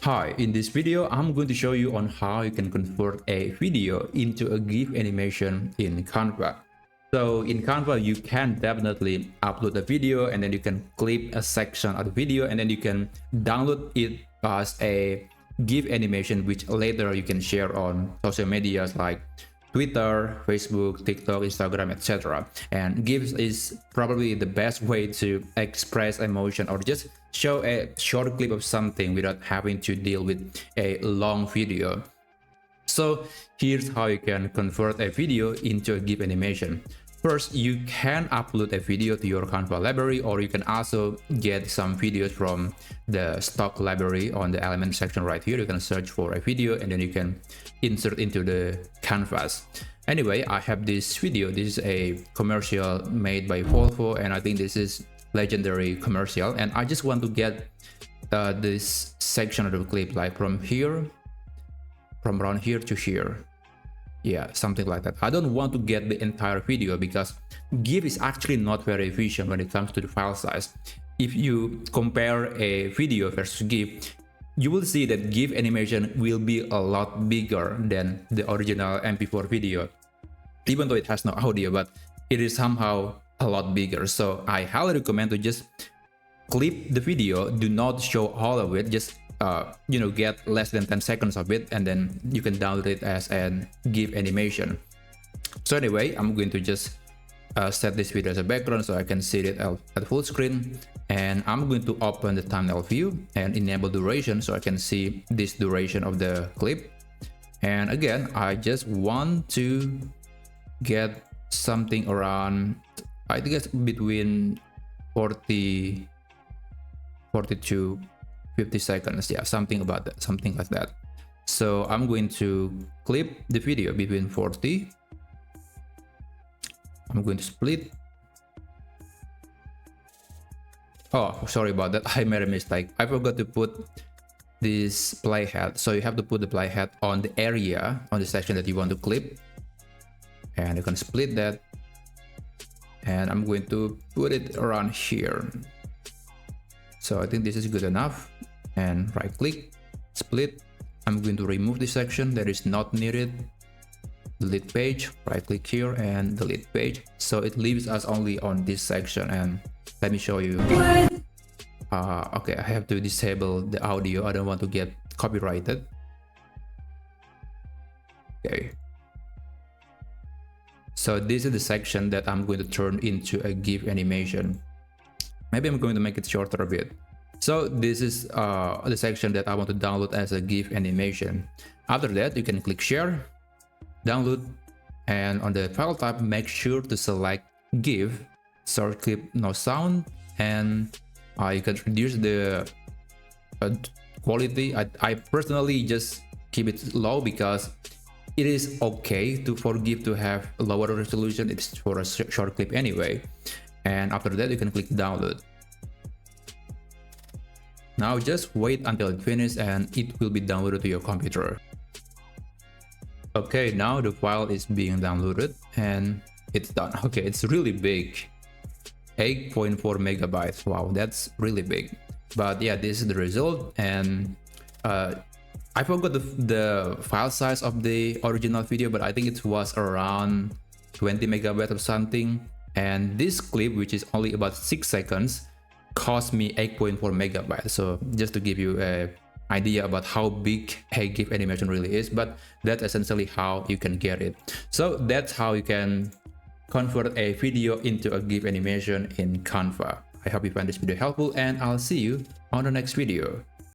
Hi, in this video, I'm going to show you on how you can convert a video into a GIF animation in Canva. So in Canva, you can definitely upload a video and then you can clip a section of the video and then you can download it as a GIF animation, which later you can share on social medias like Twitter, Facebook, TikTok, Instagram, etc. And GIFs is probably the best way to express emotion or just show a short clip of something without having to deal with a long video. So here's how you can convert a video into a GIF animation. First, you can upload a video to your Canva library, or you can also get some videos from the stock library on the element section right here. You can search for a video and then you can insert into the canvas. Anyway, I have this video. This is a commercial made by Volvo, and I think this is legendary commercial. And I just want to get this section of the clip, like from around here to here. Yeah, something like that. I don't want to get the entire video because GIF is actually not very efficient when it comes to the file size. If you compare a video versus GIF, you will see that GIF animation will be a lot bigger than the original MP4 video. Even though it has no audio, but it is somehow a lot bigger. So I highly recommend to just clip the video. Do not show all of it. Just get less than 10 seconds of it, and then you can download it as an GIF animation. So anyway, I'm going to just set this video as a background so I can see it at full screen, and I'm going to open the thumbnail view and enable duration so I can see this duration of the clip. And again, I just want to get something around, I think it's between 40 to 50 seconds, yeah, something about that, something like that. So I'm going to clip the video between 40. I'm going to split. Oh, sorry about that. I made a mistake. I forgot to put this playhead. So you have to put the playhead on the area, on the section that you want to clip. And you can split that. And I'm going to put it around here. So I think this is good enough, and right click, split. I'm going to remove this section that is not needed. Delete page, right click here and delete page. So it leaves us only on this section, and let me show you. Okay, I have to disable the audio. I don't want to get copyrighted. Okay. So this is the section that I'm going to turn into a GIF animation. Maybe I'm going to make it shorter a bit. So this is the section that I want to download as a GIF animation. After that, you can click share, download, and on the file type, make sure to select GIF, short clip, no sound, and you can reduce the quality. I personally just keep it low because it is okay for GIF to have a lower resolution. It's for a short clip anyway. And after that, you can click download. Now just wait until it finishes and it will be downloaded to your computer. Okay, now the file is being downloaded and it's done. Okay, it's really big. 8.4 megabytes. Wow, that's really big. But yeah, this is the result. And I forgot the file size of the original video, but I think it was around 20 megabytes or something. And this clip, which is only about 6 seconds, cost me 8.4 megabytes. So just to give you an idea about how big a GIF animation really is, but that's essentially how you can get it. So that's how you can convert a video into a GIF animation in Canva. I hope you find this video helpful, and I'll see you on the next video.